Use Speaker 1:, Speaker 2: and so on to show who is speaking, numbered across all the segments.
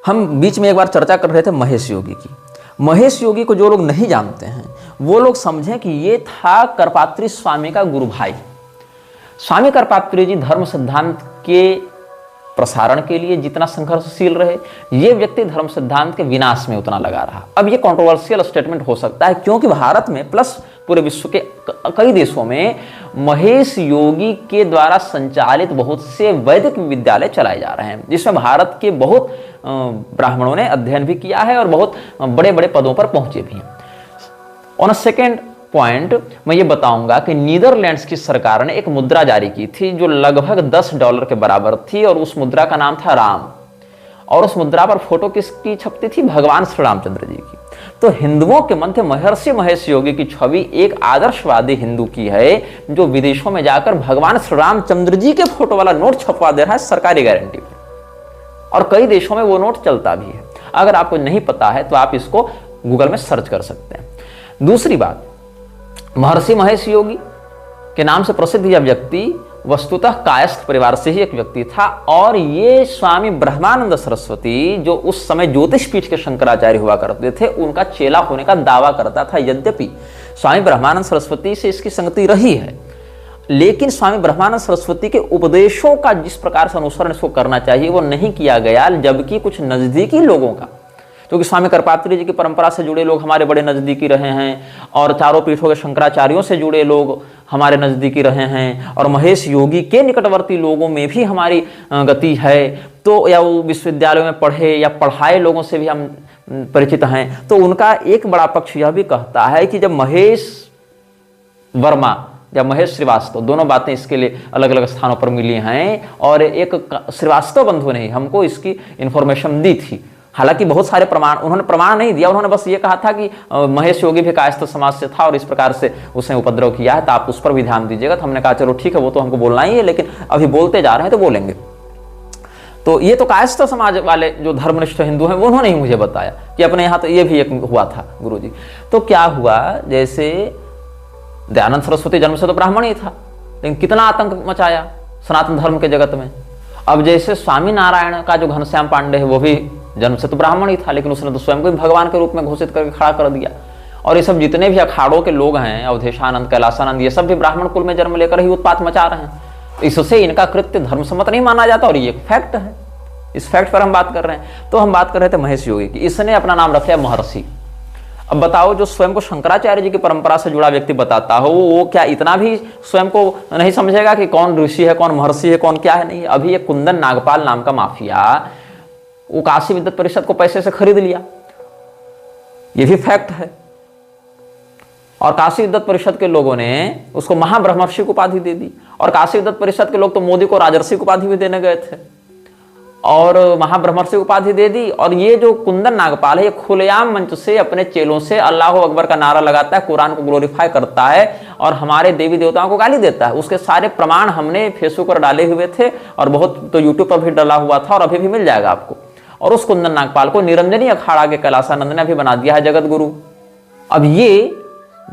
Speaker 1: हम बीच में एक बार चर्चा कर रहे थे महेश योगी की। महेश योगी को जो लोग नहीं जानते हैं वो लोग समझें कि ये था करपात्री स्वामी का गुरु भाई। स्वामी करपात्री जी धर्म सिद्धांत के प्रसारण के लिए जितना संघर्षशील रहे, ये व्यक्ति धर्म सिद्धांत के विनाश में उतना लगा रहा। अब ये कंट्रोवर्शियल स्टेटमेंट हो सकता है क्योंकि भारत में प्लस पूरे विश्व के कई देशों में महेश योगी के द्वारा संचालित बहुत से वैदिक विद्यालय चलाए जा रहे हैं, जिसमें भारत के बहुत ब्राह्मणों ने अध्ययन भी किया है और बहुत बड़े बड़े पदों पर पहुंचे भी हैं। ऑन अ सेकेंड पॉइंट मैं ये बताऊंगा कि नीदरलैंड्स की सरकार ने एक मुद्रा जारी की थी जो लगभग $10 के बराबर थी और उस मुद्रा का नाम था राम, और उस मुद्रा पर फोटो किसकी छपती थी? भगवान श्री रामचंद्र जी की। तो हिंदुओं के मध्य महर्षि महेश योगी की छवि एक आदर्शवादी हिंदू की है जो विदेशों में जाकर भगवान श्री रामचंद्र जी के फोटो वाला नोट छपवा दे रहा है सरकारी गारंटी पर, और कई देशों में वो नोट चलता भी है। अगर आपको नहीं पता है तो आप इसको गूगल में सर्च कर सकते हैं। दूसरी बात, महर्षि महेश योगी के नाम से प्रसिद्ध यह व्यक्ति वस्तुतः कायस्थ परिवार से ही एक व्यक्ति था, और ये स्वामी ब्रह्मानंद सरस्वती जो उस समय ज्योतिष पीठ के शंकराचार्य हुआ करते थे उनका चेला होने का दावा करता था। यद्यपि स्वामी ब्रह्मानंद सरस्वती से इसकी संगति रही है, लेकिन स्वामी ब्रह्मानंद सरस्वती के उपदेशों का जिस प्रकार से अनुसरण इसको करना चाहिए वो नहीं किया गया, जबकि कुछ नजदीकी लोगों का, क्योंकि स्वामी करपात्री जी की परंपरा से जुड़े लोग हमारे बड़े नजदीकी रहे हैं, और चारों पीठों के शंकराचार्यों से जुड़े लोग हमारे नजदीकी रहे हैं, और महेश योगी के निकटवर्ती लोगों में भी हमारी गति है। तो या वो विश्वविद्यालयों में पढ़े या पढ़ाए लोगों से भी हम परिचित हैं। तो उनका एक बड़ा पक्ष यह भी कहता है कि जब महेश वर्मा या महेश श्रीवास्तव, दोनों बातें इसके लिए अलग अलग स्थानों पर मिली हैं, और एक श्रीवास्तव बंधु ने हमको इसकी इंफॉर्मेशन दी थी। हालांकि बहुत सारे प्रमाण, उन्होंने प्रमाण नहीं दिया, उन्होंने बस ये कहा था कि महेश योगी भी कायस्थ समाज से था और इस प्रकार से उसने उपद्रव किया है, तो आप उस पर भी ध्यान दीजिएगा। तो हमने कहा चलो ठीक है, वो तो हमको बोलना ही है, लेकिन अभी बोलते जा रहे हैं तो बोलेंगे। तो ये तो कायस्थ समाज वाले जो धर्मनिष्ठ हिंदू हैं वो उन्होंने ही मुझे बताया कि अपने यहाँ तो ये भी एक हुआ था गुरुजी। तो क्या हुआ, जैसे दयानंद सरस्वती जन्म से तो ब्राह्मण ही था, लेकिन कितना आतंक मचाया सनातन धर्म के जगत में। अब जैसे स्वामी नारायण का जो घनश्याम पांडे है वो भी जन्म से तो ब्राह्मण ही था, लेकिन उसने तो स्वयं को भगवान के रूप में घोषित करके खड़ा कर दिया। और ये सब जितने भी अखाड़ों के लोग हैं, अवधेशानंद, कैलासानंद, ये सब भी ब्राह्मण कुल में जन्म लेकर ही उत्पात मचा रहे हैं। इससे इनका कृत्य धर्मसम्मत नहीं माना जाता, और ये फैक्ट है। इस फैक्ट पर हम बात कर रहे हैं। तो हम बात कर रहे थे महेश योगी की, इसने अपना नाम रख लिया महर्षि। अब बताओ, जो स्वयं को शंकराचार्य जी की परंपरा से जुड़ा व्यक्ति बताता हो वो क्या इतना भी स्वयं को नहीं समझेगा कि कौन ऋषि है, कौन महर्षि है, कौन क्या है? नहीं। अभी एक कुंदन नागपाल नाम का माफिया वो काशी विद्वत परिषद को पैसे से खरीद लिया, ये भी फैक्ट है। और काशी विद्वत परिषद के लोगों ने उसको महाब्रह्मर्षि की उपाधि दे दी, और काशी विद्वत परिषद के लोग तो मोदी को राजर्षि की उपाधि भी देने गए थे, और महाब्रह्मर्षि उपाधि दे दी। और ये जो कुंदन नागपाल है, ये खुलेआम मंच से अपने चेलों से अल्लाह अकबर का नारा लगाता है, कुरान को ग्लोरीफाई करता है और हमारे देवी देवताओं को गाली देता है। उसके सारे प्रमाण हमने फेसबुक पर डाले हुए थे, और बहुत तो यूट्यूब पर भी डाला हुआ था, और अभी भी मिल जाएगा आपको। और उस कुंदन नागपाल को निरंजनी अखाड़ा के कैलासानंद ने भी बना दिया है जगत गुरु। अब ये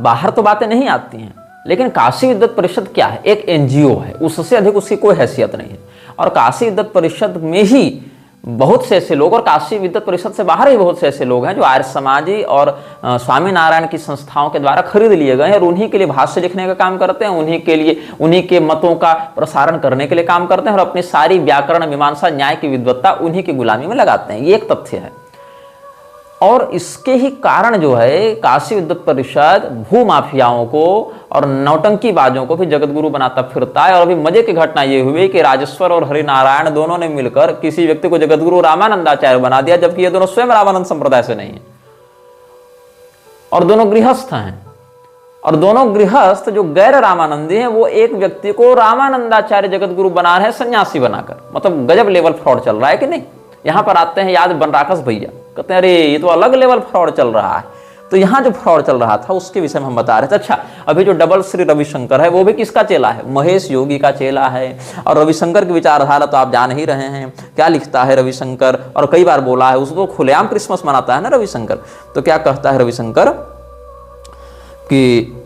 Speaker 1: बाहर तो बातें नहीं आती हैं, लेकिन काशी विद्वत परिषद क्या है? एक एनजीओ है, उससे अधिक उसकी कोई हैसियत नहीं है। और काशी विद्वत परिषद में ही बहुत से ऐसे लोग, और काशी विद्वत परिषद से बाहर ही बहुत से ऐसे लोग हैं जो आर्य समाजी और स्वामी नारायण की संस्थाओं के द्वारा खरीद लिए गए हैं, और उन्हीं के लिए भाष्य लिखने का काम करते हैं, उन्हीं के लिए, उन्हीं के मतों का प्रसारण करने के लिए काम करते हैं, और अपनी सारी व्याकरण, मीमांसा, न्याय की विद्वत्ता उन्हीं की गुलामी में लगाते हैं। ये एक तथ्य है। और इसके ही कारण जो है काशी विद्वत परिषद भूमाफियाओं को और नौटंकीबाजों को भी जगतगुरु बनाता फिरता है। और अभी मजे की घटना ये हुई कि राजेश्वर और हरिनारायण दोनों ने मिलकर किसी व्यक्ति को जगतगुरु रामानंदाचार्य बना दिया, जबकि ये दोनों स्वयं रामानंद संप्रदाय से नहीं है, और दोनों गृहस्थ हैं। और दोनों गृहस्थ जो गैर रामानंदी हैं वो एक व्यक्ति को रामानंदाचार्य जगतगुरु बना रहे हैं सन्यासी बनाकर। मतलब गजब लेवल फ्रॉड चल रहा है कि नहीं? यहां पर आते हैं याद बनराकस भैया, कहते हैं अरे ये तो अलग लेवल फ्रॉड चल रहा है। तो यहाँ जो फ्रॉड चल रहा था उसके विषय में हम बता रहे थे। अच्छा, अभी जो डबल श्री रविशंकर है वो भी किसका चेला है? महेश योगी का चेला है। और रविशंकर की विचारधारा तो आप जान ही रहे हैं, क्या लिखता है रविशंकर, और कई बार बोला है, उसको खुलेआम क्रिसमस मनाता है ना रविशंकर। तो क्या कहता है रविशंकर कि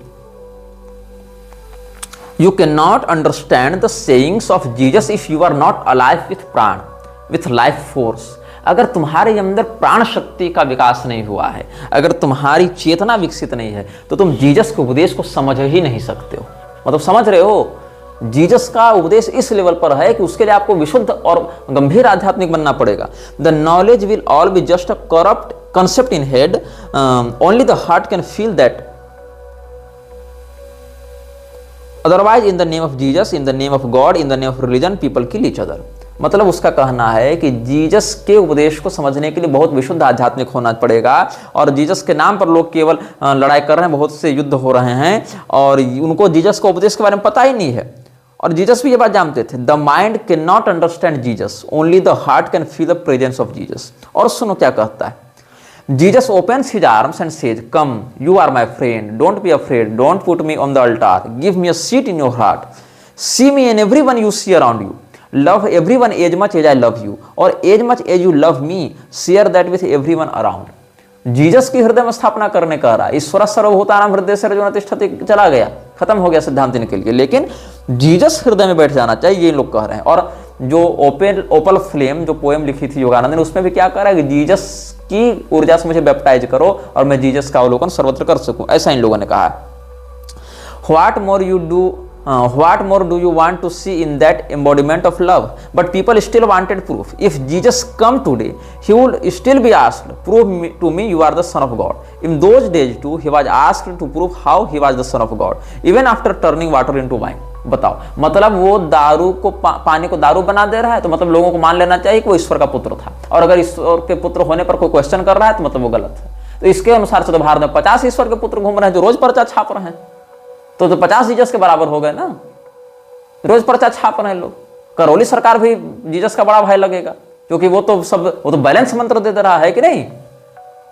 Speaker 1: you can not understand the sayings of Jesus if you are not alive with prana, with life force, अगर तुम्हारे अंदर प्राण शक्ति का विकास नहीं हुआ है, अगर तुम्हारी चेतना विकसित नहीं है, तो तुम जीसस के उपदेश को समझ ही नहीं सकते हो। मतलब समझ रहे हो, जीसस का उपदेश इस लेवल पर है कि उसके लिए आपको विशुद्ध और गंभीर आध्यात्मिक बनना पड़ेगा। The knowledge will all be just a corrupt concept in head, only the heart can feel that. Otherwise, in the name of Jesus, in the name of God, in the name of religion, people kill each other. मतलब उसका कहना है कि Jesus के उपदेश को समझने के लिए बहुत विशुद्ध आध्यात्मिक होना पड़ेगा, और जीसस के नाम पर लोग केवल लड़ाई कर रहे हैं, बहुत से युद्ध हो रहे हैं और उनको जीसस का उपदेश के बारे में पता ही नहीं है। और जीसस भी ये बात जानते थे, the mind can not understand Jesus, only the heart can feel the presence of Jesus. और सुनो क्या कहता है, Jesus opens his arms and says, "Come, you are my friend. Don't be afraid. Don't put me on the altar. Give me a seat in your heart. See me and everyone you see around you. Love everyone as much as I love you, or as much as you love me. Share that with everyone around." Jesus की हृदय में स्थापना करने कह रहा है। ईश्वर सर्वभूतानां हृदय से अर्जुन तिष्ठति चला गया, खत्म हो गया सिद्धांत इनके लिए, लेकिन जीसस हृदय में बैठ जाना चाहिए, ये लोग कह रहे हैं। और जो ओपल फ्लेम जो पोएम लिखी थी योगानंद ने, उसमें भी क्या कह रहा है कि जीसस की ऊर्जा से मुझे बैप्टाइज करो और मैं जीसस का अवलोकन सर्वत्र कर सकूं, ऐसा इन लोगों ने कहा है। What more do you want to see in that embodiment of love? But people still wanted proof. If Jesus come today, he would still be asked, "Prove to me you are the Son of God." In those days too, he was asked to prove how he was the Son of God, even after turning water into wine. बताओ, मतलब वो दारू को पानी को दारू बना दे रहा है, तो मतलब लोगों को मान लेना चाहिए कि वो ईश्वर का पुत्र था, और अगर ईश्वर के पुत्र होने पर कोई क्वेश्चन कर रहा है तो मतलब वो गलत है। तो इसके अनुसार से तो भारत में 50 ईश्वर के पुत्र घूम रहे हैं जो रोज पर्चा छाप रहे हैं, तो 50 जीसस के बराबर हो गए ना, रोज पर्चा छाप रहे हैं लोग। करौली सरकार भी जीसस का बड़ा भाई लगेगा, क्योंकि वो तो बैलेंस मंत्र दे रहा है कि नहीं।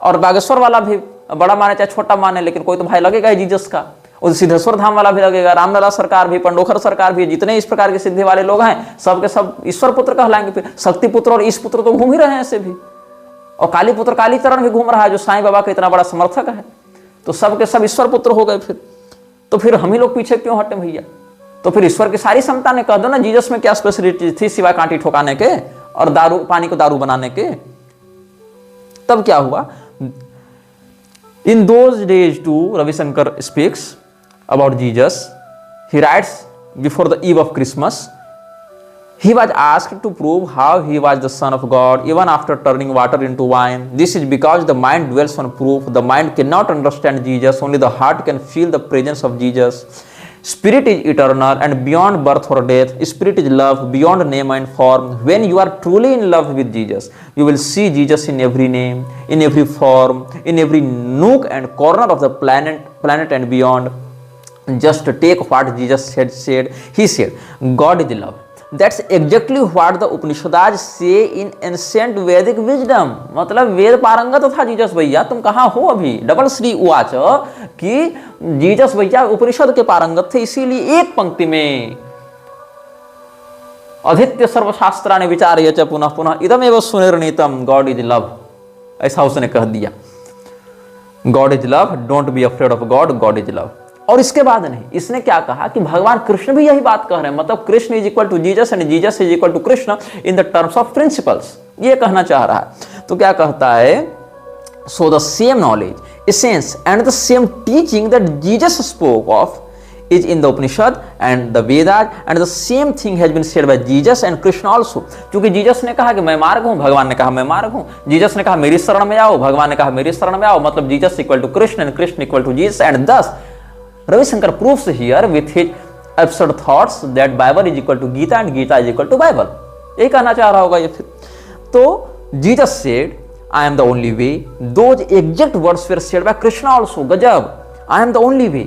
Speaker 1: और बागेश्वर वाला भी बड़ा माने चाहे छोटा माने, लेकिन कोई तो भाई लगेगा ही जीसस का। और सिद्धेश्वर धाम वाला भी लगेगा, रामलला सरकार भी, पंडोखर सरकार भी, जितने इस प्रकार के सिद्धि वाले लोग हैं सब के सब ईश्वर पुत्र कहलाएंगे। फिर शक्ति पुत्र और ईश पुत्र तो घूम ही रहे हैं ऐसे भी, और काली पुत्र कालीचरण भी घूम रहा है जो साईं बाबा का इतना बड़ा समर्थक है, तो सब के सब ईश्वर पुत्र हो गए। फिर हम ही लोग पीछे क्यों हटे भैया? तो फिर ईश्वर की सारी क्षमता ने कह दो ना, जीसस में क्या स्पेशलिटी थी सिवाय कांटी ठोकाने के और दारू पानी को दारू बनाने के। तब क्या हुआ? In those days too Ravishankar speaks about Jesus. He writes before the eve of Christmas. He was asked to prove how he was the Son of God even after turning water into wine. This is because the mind dwells on proof. The mind cannot understand Jesus. Only the heart can feel the presence of Jesus. Spirit is eternal and beyond birth or death. Spirit is love beyond name and form. When you are truly in love with Jesus, you will see Jesus in every name, in every form, in every nook and corner of the planet and beyond. Just take what Jesus said. He said, God is love. That's exactly what the Upanishads say in ancient Vedic wisdom. मतलब वेद पारंगत था Jesus भैया, तुम कहाँ हो अभी? Double Shri उवाच कि जीसस भैया उपनिषद के पारंगत थे, इसीलिए एक पंक्ति में अधीत्य सर्वशास्त्राणि विचार्य च पुनः पुनः इदमेव सुनिर्णीतम गॉड इज लव, ऐसा उसने कह दिया। God is love, don't be afraid of God, God is love. और इसके बाद नहीं, इसने क्या कहा कि भगवान कृष्ण भी यही बात कह रहे हैं, मतलब Krishna is equal to Jesus and Jesus is equal to Krishna in the terms of principles, ये कहना चाह रहा है। तो क्या कहता है? So the same knowledge, essence and the same teaching that Jesus spoke of is in the Upanishad and the Vedas, and the same thing has been said by Jesus and Krishna also. क्योंकि Jesus ने कहा कि मैं मार्ग हूं, भगवान ने कहा मैं मार्ग हूं। जीसस ने कहा मेरी शरण में आओ, भगवान ने कहा मेरी शरण में आओ, मतलब Jesus equal to Krishna and Krishna equal to Jesus. And this Ravishankar proves here with his absurd thoughts that Bible is equal to Gita and Gita is equal to Bible, यही कहना चाह रहा होगा ये। फिर तो Jesus said, I am the only way. Those exact words were said by Krishna also. गजब, I am the only way.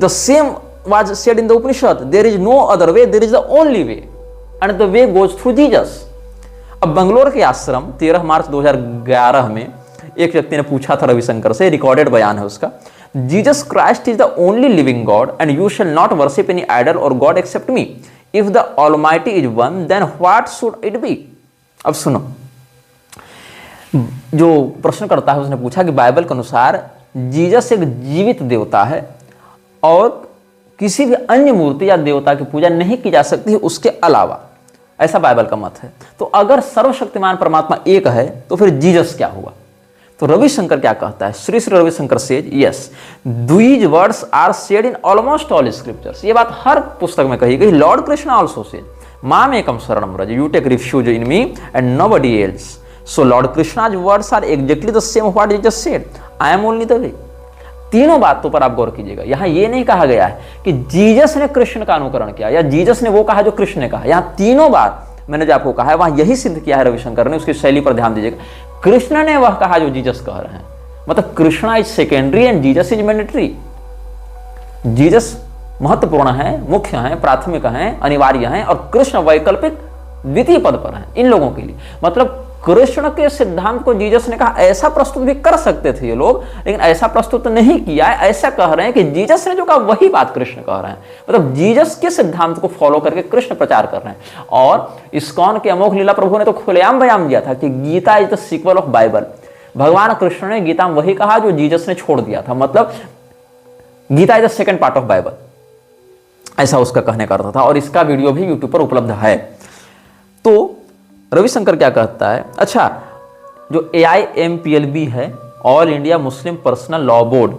Speaker 1: The same was said in the Upanishad. There is no other way, there is the only way, and the way goes through Jesus. अब बंगलोर के आश्रम 13 मार्च 2011 में एक व्यक्ति ने पूछा था रविशंकर से, रिकॉर्डेड बयान है उसका, Jesus Christ is the only living God and you shall not worship any idol or God except me. If the Almighty is one, then what should it be? अब सुनो, जो प्रश्न करता है उसने पूछा कि बाइबल के अनुसार जीसस एक जीवित देवता है और किसी भी अन्य मूर्ति या देवता की पूजा नहीं की जा सकती है उसके अलावा। ऐसा बाइबल का मत है। तो अगर सर्वशक्तिमान परमात्मा एक है तो फिर जीसस क्या हुआ? तो रविशंकर क्या कहता है? Shri Shri Ravishankar says yes, these words are said in almost all scriptures. ये बात हर पुस्तक में कही गई। लॉर्ड कृष्ण आल्सो सेज माम एकम शरणम व्रज, you take refuge in me and nobody else. So lord Krishna's words are exactly the same what Jesus said, I am only the way. तीनों बातों पर आप गौर कीजिएगा। यहां यह नहीं कहा गया है कि जीसस ने कृष्ण का अनुकरण किया या जीसस ने वो कहा जो कृष्ण ने कहा। यहां तीनों बार मैंने जो आपको कहा है वहां यही सिद्ध किया है रविशंकर ने। उसकी शैली पर ध्यान दीजिएगा। कृष्ण ने वह कहा जो जीसस कह रहे हैं, मतलब Krishna is secondary and Jesus is mandatory. Jesus महत्वपूर्ण है, मुख्य है, प्राथमिक है, अनिवार्य है, और कृष्ण वैकल्पिक द्वितीय पद पर है इन लोगों के लिए। मतलब कृष्ण के सिद्धांत को जीसस ने कहा, ऐसा प्रस्तुत भी कर सकते थे ये लोग, लेकिन ऐसा प्रस्तुत नहीं किया है। ऐसा कह रहे हैं कि जीसस ने जो कहा वही बात कृष्ण कह रहे हैं। मतलब जीसस के सिद्धांत को फॉलो करके कृष्ण प्रचार कर रहे हैं। और इस्कॉन के अमोघ लीला प्रभु ने तो खुलेआम बयान दिया था कि Gita is the sequel of Bible. भगवान कृष्ण ने गीता में वही कहा जो जीसस ने छोड़ दिया था। मतलब Gita is the second part of Bible, ऐसा उसका कहने का अर्थ था। और इसका वीडियो भी यूट्यूब पर उपलब्ध है। तो रविशंकर क्या कहता है? अच्छा, जो AIMPLB है, all India Muslim personal law board,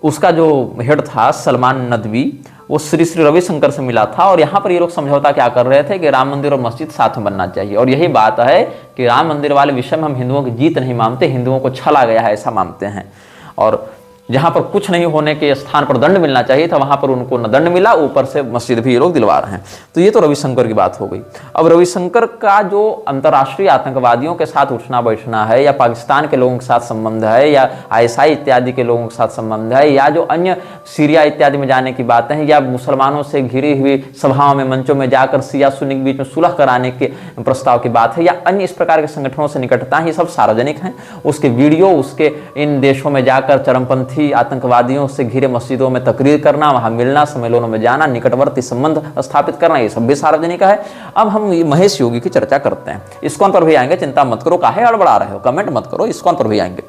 Speaker 1: उसका जो हेड था सलमान नदवी, वो श्री श्री रविशंकर से मिला था। और यहाँ पर ये लोग समझौता क्या कर रहे थे कि राम मंदिर और मस्जिद साथ में बनना चाहिए। और यही बात है कि राम मंदिर वाले विषय में हम हिंदुओं की जीत नहीं मानते, हिंदुओं को छला गया है ऐसा मानते हैं। और जहां पर कुछ नहीं होने के स्थान पर दंड मिलना चाहिए था, वहां पर उनको न दंड मिला, ऊपर से मस्जिद भी ये लोग दिलवा रहे हैं। तो ये तो रविशंकर की बात हो गई। अब रविशंकर का जो अंतर्राष्ट्रीय आतंकवादियों के साथ उठना बैठना है, या पाकिस्तान के लोगों के साथ संबंध है, या ISI इत्यादि के लोगों के साथ संबंध है, या जो अन्य सीरिया इत्यादि में जाने की बातें हैं, या मुसलमानों से घिरी हुई सभाओं में, मंचों में जाकर शिया सुन्नी के बीच में सुलह कराने के प्रस्ताव की बात है, या अन्य इस प्रकार के संगठनों से निकटता है, ये सब सार्वजनिक हैं। उसके वीडियो, उसके इन देशों में जाकर चरमपंथी आतंकवादियों से घिरे मस्जिदों में तकरीर करना, वहां मिलना, सम्मेलनों में जाना, निकटवर्ती संबंध स्थापित करना, ये सब भी सार्वजनिक है। अब हम महेश योगी की चर्चा करते हैं। इस्कॉन पर भी आएंगे, चिंता मत करो, काहे हड़बड़ा रहे हो, कमेंट मत करो, इस्कॉन पर भी आएंगे।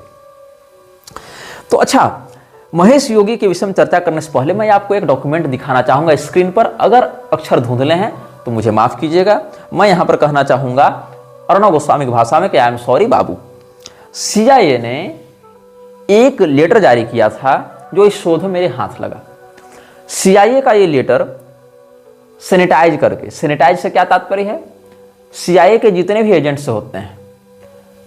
Speaker 1: तो अच्छा, महेश योगी के विषय में चर्चा करने से पहले मैं आपको एक डॉक्यूमेंट दिखाना चाहूंगा स्क्रीन पर। अगर अक्षर धुंधले हैं तो मुझे माफ कीजिएगा। मैं यहां पर कहना चाहूंगा अर्णव गोस्वामी की भाषा में कि I am sorry Babu. CIA ने एक लेटर जारी किया था जो इस शोध में मेरे हाथ लगा। CIA का ये लेटर सैनिटाइज करके, सैनिटाइज से क्या तात्पर्य है? CIA के जितने भी एजेंट्स होते हैं,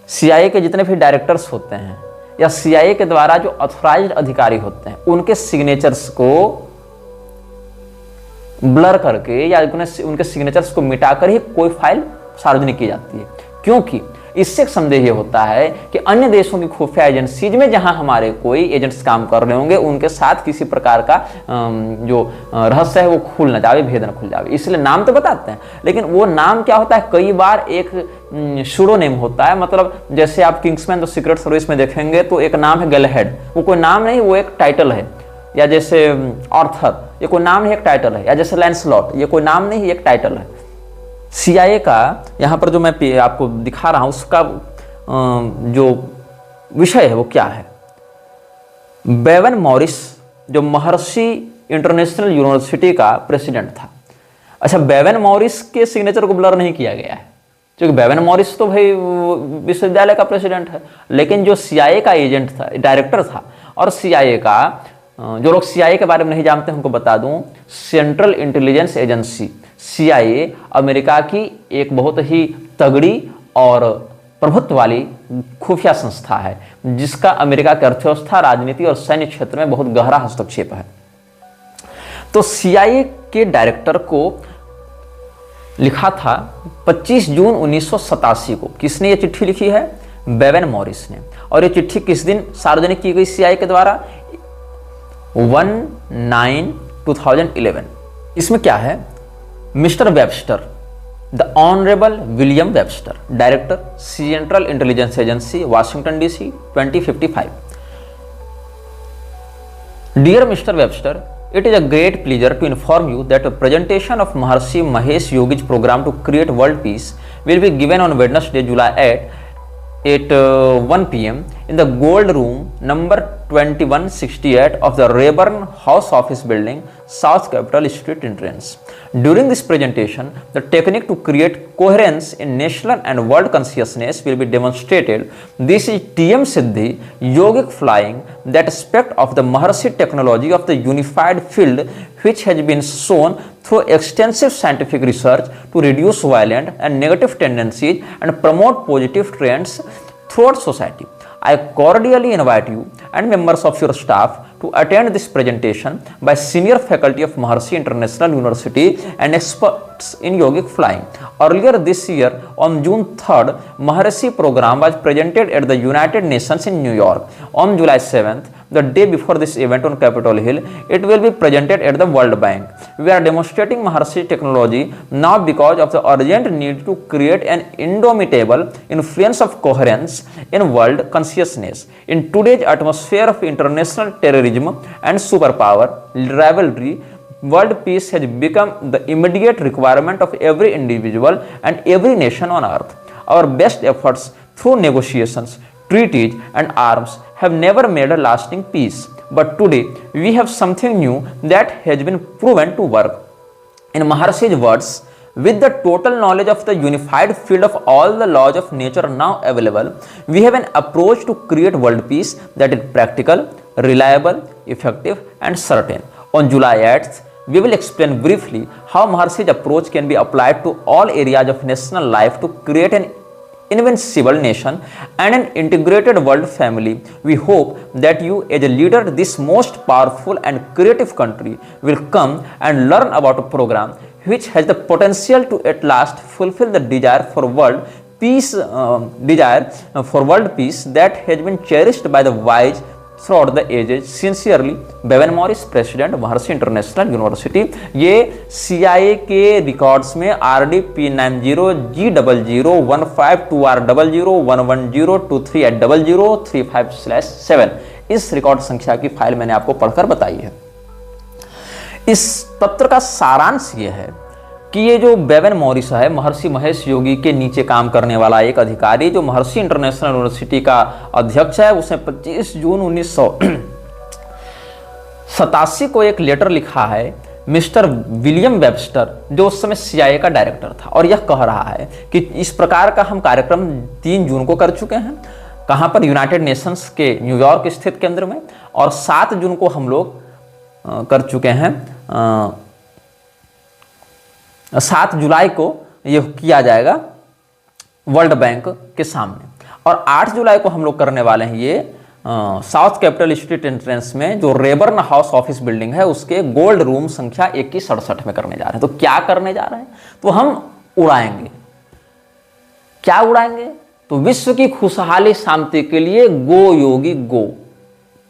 Speaker 1: CIA के जितने भी डायरेक्टर्स होते हैं, या CIA के द्वारा जो ऑथराइज्ड अधिकारी होते हैं, उनके सिग्नेचर्स को ब्लर करके या उनके सिग्नेचर्स को मिटाकर ही कोई फाइल सार्वजनिक की जाती है। क्योंकि इससे संदेह ये होता है कि अन्य देशों की खुफिया एजेंसीज में जहां हमारे कोई एजेंट्स काम कर रहे होंगे, उनके साथ किसी प्रकार का जो रहस्य है वो खुल न जावे, भेद न खुल जावे, इसलिए नाम तो बताते हैं। लेकिन वो नाम क्या होता है, कई बार एक शूडो नेम होता है। मतलब जैसे आप किंग्समैन द सीक्रेट सर्विस में देखेंगे तो एक नाम है गैलहेड, वो कोई नाम नहीं, वो एक टाइटल है। या जैसे आर्थर, ये कोई नाम नहीं, एक टाइटल है। या जैसे लैंसलॉट, ये कोई नाम नहीं, एक टाइटल है। CIA का यहाँ पर जो मैं आपको दिखा रहा हूँ, उसका जो विषय है वो क्या है? बेवन मॉरिस जो महर्षि इंटरनेशनल यूनिवर्सिटी का प्रेसिडेंट था। अच्छा, बेवन मॉरिस के सिग्नेचर को ब्लर नहीं किया गया है, क्योंकि बेवन मॉरिस तो भाई विश्वविद्यालय का प्रेसिडेंट है। लेकिन जो CIA का एजेंट था, डायरेक्टर था, और CIA का जो लोग CIA के बारे में नहीं जानते उनको बता दूं, central Intelligence agency CIA America की एक बहुत ही तगड़ी और प्रभुत्व वाली खुफिया संस्था है, जिसका अमेरिका की अर्थव्यवस्था, राजनीति और सैन्य क्षेत्र में बहुत गहरा हस्तक्षेप है। तो CIA के डायरेक्टर को लिखा था 25 जून 1987 को। किसने ये चिट्ठी लिखी है? बेवन मॉरिस ने। और ये चिट्ठी किस दिन सार्वजनिक की गई CIA के द्वारा? 1/9/2011। इसमें क्या है? Mister Webster, the honourable William Webster, director Central Intelligence Agency, Washington DC, 2055। Dear mister Webster, it is a great pleasure to inform you that a presentation of Maharshi Mahesh Yogi's program to create world peace will be given on Wednesday, July 8 at 1 p.m. in the Gold Room number 2168 of the Rayburn House Office Building, South Capitol Street entrance. During this presentation, the technique to create coherence in national and world consciousness will be demonstrated. This is TM Siddhi, yogic flying, that aspect of the Maharshi technology of the unified field which has been shown through extensive scientific research to reduce violent and negative tendencies and promote positive trends throughout society. I cordially invite you and members of your staff to attend this presentation by senior faculty of Maharshi International University and experts in yogic flying. Earlier this year, on June 3rd, Maharshi program was presented at the United Nations in New York. On July 7th, the day before this event on Capitol Hill, it will be presented at the World Bank. We are demonstrating Maharshi technology now because of the urgent need to create an indomitable influence of coherence in world consciousness. In today's atmosphere of international terrorism and superpower rivalry, world peace has become the immediate requirement of every individual and every nation on earth. Our best efforts through negotiations, treaties and arms have never made a lasting peace. But today we have something new that has been proven to work. In Maharshi's words, with the total knowledge of the unified field of all the laws of nature now available, we have an approach to create world peace that is practical, reliable, effective and certain. On July 8th, we will explain briefly how Maharshi's approach can be applied to all areas of national life to create an invincible nation and an integrated world family. We hope that you, as a leader of this most powerful and creative country, will come and learn about a program which has the potential to at last fulfill the desire for world peace that has been cherished by the wise throughout the ages. Sincerely, Bevan Morris, president Maharshi International university. ये CIA के records में RD P90G001521001102380035/7 इस record संख्या की file मैंने आपको पढ़कर बताई है। इस पत्र का सारांश ये है कि ये जो बेवन मॉरिस है, महर्षि महेश योगी के नीचे काम करने वाला एक अधिकारी जो महर्षि इंटरनेशनल यूनिवर्सिटी का अध्यक्ष है, उसने 25 जून 1987 को एक लेटर लिखा है मिस्टर विलियम वेबस्टर, जो उस समय CIA का डायरेक्टर था, और यह कह रहा है कि इस प्रकार का हम कार्यक्रम 3 जून को कर चुके हैं। कहाँ पर? यूनाइटेड नेशंस के न्यूयॉर्क स्थित केंद्र में, और 7 जून को हम लोग कर चुके हैं। 7 जुलाई को यह किया जाएगा वर्ल्ड बैंक के सामने, और 8 जुलाई को हम लोग करने वाले हैं ये साउथ कैपिटल स्ट्रीट एंट्रेंस में जो रेबर्न हाउस ऑफिस बिल्डिंग है उसके गोल्ड रूम संख्या 2167 में करने जा रहे हैं। तो क्या करने जा रहे हैं? तो हम उड़ाएंगे। क्या उड़ाएंगे? तो विश्व की खुशहाली शांति के लिए गो योगी गो।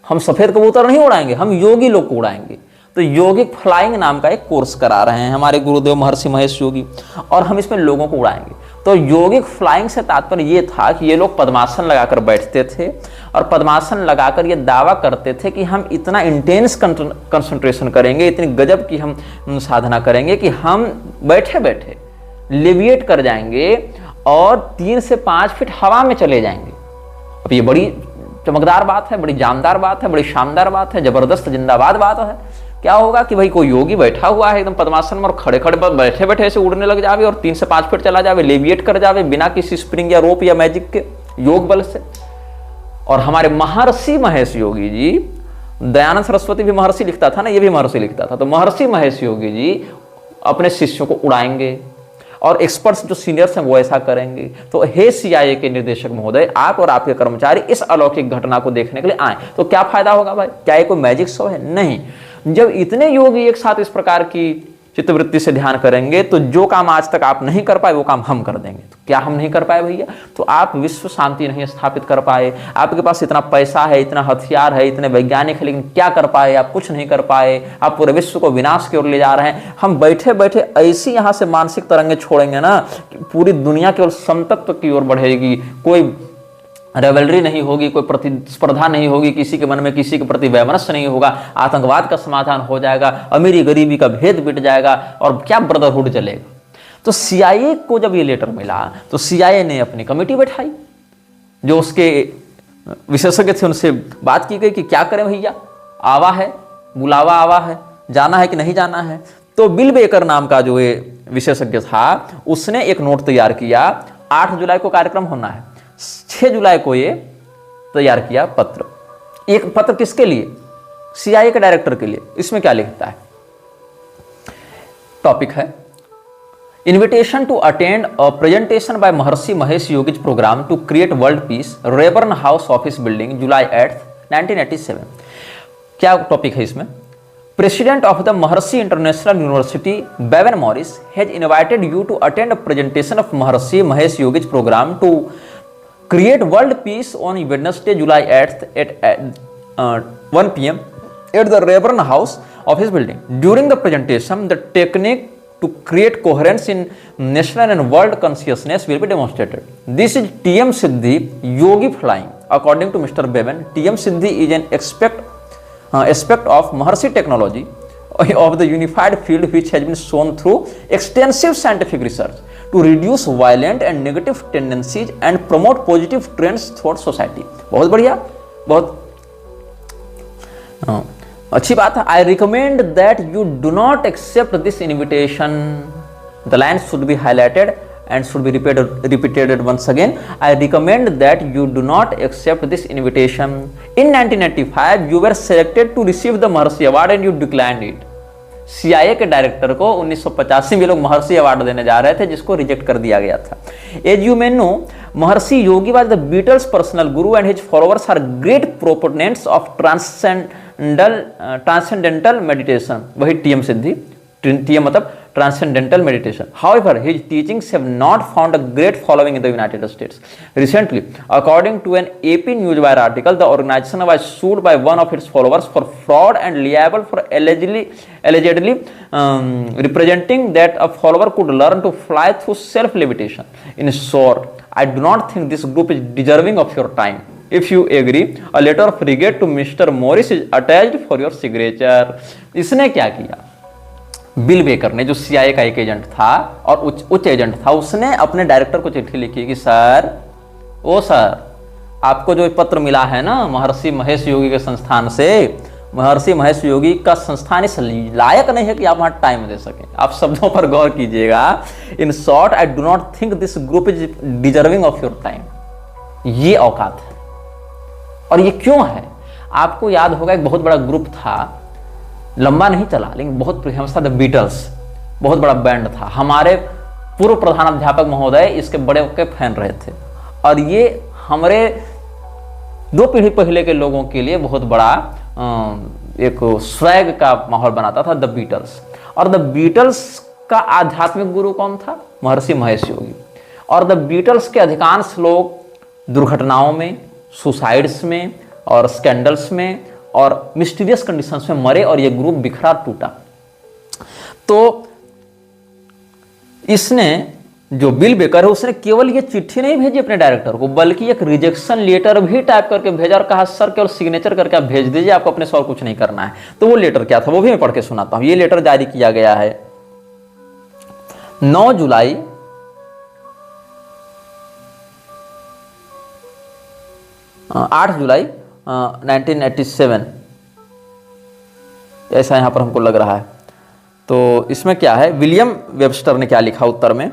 Speaker 1: हम सफेद कबूतर नहीं उड़ाएंगे, हम योगी लोग को उड़ाएंगे। तो योगिक फ्लाइंग नाम का एक कोर्स करा रहे हैं हमारे गुरुदेव महर्षि महेश योगी, और हम इसमें लोगों को उड़ाएंगे। तो योगिक फ्लाइंग से तात्पर्य ये था कि ये लोग पद्मासन लगाकर बैठते थे और पद्मासन लगाकर ये दावा करते थे कि हम इतना इंटेंस कंसंट्रेशन करेंगे, इतनी गजब की हम साधना करेंगे कि हम बैठे बैठे लेविएट कर जाएंगे और 3 से 5 फीट हवा में चले जाएंगे। अब ये बड़ी चमकदार बात है, बड़ी जानदार बात है, बड़ी शानदार बात है, जबरदस्त जिंदाबाद बात है। क्या होगा कि भाई कोई योगी बैठा हुआ है एकदम पद्मासन में और खड़े खड़े बैठे बैठे ऐसे उड़ने लग जावे और 3 से 5 फीट चला जावे, लेविएट कर जावे बिना किसी स्प्रिंग या रोप या मैजिक के, योग बल से। और हमारे महर्षि महेश योगी जी, दयानंद सरस्वती भी महर्षि लिखता था ना, ये भी महर्षि लिखता था, तो महर्षि महेश योगी जी अपने शिष्यों को उड़ाएंगे और एक्सपर्ट्स जो सीनियर्स हैं वो ऐसा करेंगे। तो हे CIA के निर्देशक महोदय, आप और आपके कर्मचारी इस अलौकिक घटना को देखने के लिए आए। तो क्या फायदा होगा भाई? क्या ये कोई मैजिक शो है? नहीं। जब इतने योगी एक साथ इस प्रकार की चित्तवृत्ति से ध्यान करेंगे तो जो काम आज तक आप नहीं कर पाए वो काम हम कर देंगे। तो क्या हम नहीं कर पाए भैया? तो आप विश्व शांति नहीं स्थापित कर पाए, आपके पास इतना पैसा है, इतना हथियार है, इतने वैज्ञानिक है, लेकिन क्या कर पाए? आप कुछ नहीं कर पाए। आप पूरे विश्व को विनाश की ओर ले जा रहे हैं। हम बैठे बैठे ऐसी यहाँ से मानसिक तरंगे छोड़ेंगे ना कि पूरी दुनिया केवल समतत्व की ओर बढ़ेगी। कोई रेवलरी नहीं होगी, कोई प्रतिस्पर्धा नहीं होगी, किसी के मन में किसी के प्रति वैमनस्य नहीं होगा, आतंकवाद का समाधान हो जाएगा, अमीरी गरीबी का भेद मिट जाएगा और क्या ब्रदरहुड चलेगा। तो CIA को जब ये लेटर मिला तो CIA ने अपनी कमेटी बैठाई जो उसके विशेषज्ञ थे उनसे बात की गई कि क्या करें भैया, आवा है, बुलावा आवा है, जाना है कि नहीं जाना है। तो बिल बेकर नाम का जो ये विशेषज्ञ था उसने एक नोट तैयार किया। 8 जुलाई को कार्यक्रम होना है, 6 जुलाई को ये तैयार किया पत्र। एक पत्र किसके लिए? CIA के डायरेक्टर के लिए। इसमें क्या लिखता है? टॉपिक है invitation to attend a presentation by Maharishi Mahesh Yogi's program to create world peace, Rayburn House Office Building, July 8, 1987। क्या टॉपिक है इसमें? President of the Maharishi International University Bevan Morris has invited you to attend a presentation of Maharishi Mahesh Yogi's program to create world peace on Wednesday, July 8th at 1 p.m. at the Rayburn House office building. During the presentation, the technique to create coherence in national and world consciousness will be demonstrated. This is TM Siddhi Yogi flying. According to Mr. Bevan, TM Siddhi is an aspect of Maharshi technology of the unified field which has been shown through extensive scientific research to reduce violent and negative tendencies and promote positive trends throughout society. बहुत बढ़िया, बहुत अच्छी बात है। I recommend that you do not accept this invitation. The lines should be highlighted and should be repeated once again. I recommend that you do not accept this invitation. In 1995, you were selected to receive the Maharshi Award and you declined it. CIA के director को 1985 में लोग महर्षि award देने जा रहे थे, जिसको reject कर दिया गया था। As you may know, Maharishi Yogi was the Beatles personal guru and his followers are great proponents of transcendental meditation. वही TM सिद्धि, TM मतलब transcendental meditation. However, his teachings have not found a great following in the United States. Recently, according to an AP Newswire article, the organization was sued by one of its followers for fraud and liable for allegedly representing that a follower could learn to fly through self-levitation. In short, I do not think this group is deserving of your time. If you agree, a letter of regret to Mr. Morris is attached for your signature. इसने क्या किया? Bill baker ने, जो CIA का एक agent था और उच्च एजेंट था, उसने अपने डायरेक्टर को चिट्ठी लिखी कि सर, आपको जो पत्र मिला है ना महर्षि महेश योगी के संस्थान से, महर्षि महेश योगी का संस्थान इस लायक नहीं है कि आप वहां टाइम दे सकें। आप शब्दों पर गौर कीजिएगा। In short, I do not think this group is deserving of your time. ये औकात है। और ये क्यों है? आपको याद होगा एक बहुत बड़ा ग्रुप था, लंबा नहीं चला लेकिन बहुत फेमस था, द बीटल्स। बहुत बड़ा बैंड था। हमारे पूर्व प्रधानाध्यापक महोदय इसके बड़े के फैन रहे थे और ये हमारे 2 पीढ़ी पहले के लोगों के लिए बहुत बड़ा एक स्वैग का माहौल बनाता था, द बीटल्स। और द बीटल्स का आध्यात्मिक गुरु कौन था? महर्षि महेश योगी। और द बीटल्स के अधिकांश लोग दुर्घटनाओं में, सुसाइड्स में और स्कैंडल्स में और मिस्टीरियस कंडीशंस में मरे और ये ग्रुप बिखरा टूटा। तो इसने, जो बिल बेकर है, उसने केवल ये चिट्ठी नहीं भेजी अपने डायरेक्टर को, बल्कि एक रिजेक्शन लेटर भी टाइप करके भेजा और कहा सर केवल सिग्नेचर करके आप भेज दीजिए, आपको अपने से और कुछ नहीं करना है। तो वो लेटर क्या था वो भी मैं पढ़ के सुनाता हूं। ये लेटर जारी किया गया है 9 जुलाई 8 जुलाई 1987, ऐसा यहां पर हमको लग रहा है। तो इसमें क्या है, विलियम वेबस्टर ने क्या लिखा उत्तर में?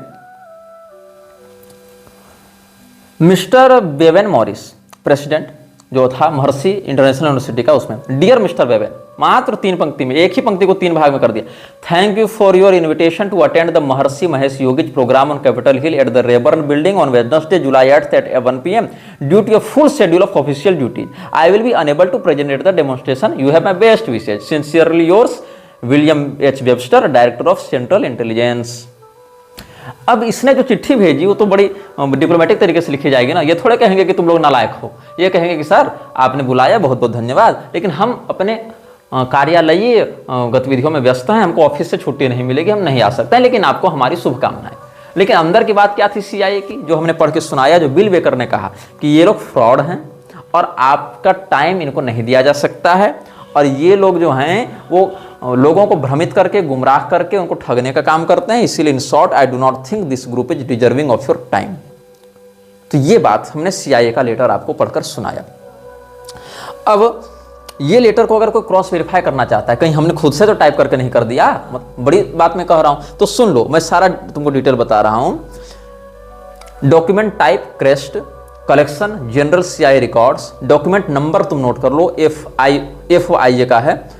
Speaker 1: मिस्टर बेवन मॉरिस, प्रेसिडेंट जो था महर्षि इंटरनेशनल यूनिवर्सिटी का, उसमें डियर मिस्टर बेवन, मात्र 3 पंक्ति में, एक ही पंक्ति को 3 भाग में कर दिया। Thank you for your invitation to attend the Maharishi Mahesh Yogi's program on Capitol Hill at the Rayburn Building on Wednesday July 8 at 1 PM due to a full schedule of official duties I will be unable to present at the demonstration. You have my best wishes. Sincerely yours William H Webster, Director of Central Intelligence. अब इसने जो चिट्ठी भेजी वो तो बड़ी diplomatic तरीके से लिखी जाएगी ना। ये थोड़े कहेंगे कि तुम लोग नालायक हो, ये कहेंगे कि सर आपने बुलाया, बहुत बहुत धन्यवाद, लेकिन हम अपने कार्यालयीय गतिविधियों में व्यस्त हैं, हमको ऑफिस से छुट्टी नहीं मिलेगी, हम नहीं आ सकते हैं, लेकिन आपको हमारी शुभकामनाएं। लेकिन अंदर की बात क्या थी CIA की, जो हमने पढ़ के सुनाया, जो बिल बेकर ने कहा कि ये लोग फ्रॉड हैं और आपका टाइम इनको नहीं दिया जा सकता है, और ये लोग जो हैं वो लोगों को भ्रमित करके, गुमराह करके उनको ठगने का काम करते हैं। इसीलिए in short, I do not think this group is deserving of your time. तो ये बात हमने CIA का लेटर आपको पढ़कर सुनाया। अब ये लेटर को अगर कोई क्रॉस वेरीफाई करना चाहता है, कहीं हमने खुद से तो टाइप करके नहीं कर दिया, बड़ी बात मैं कह रहा हूं, तो सुन लो, मैं सारा तुमको डिटेल बता रहा हूं। Document type crest, collection general CIA records, document number तुम नोट कर लो, FIA का है,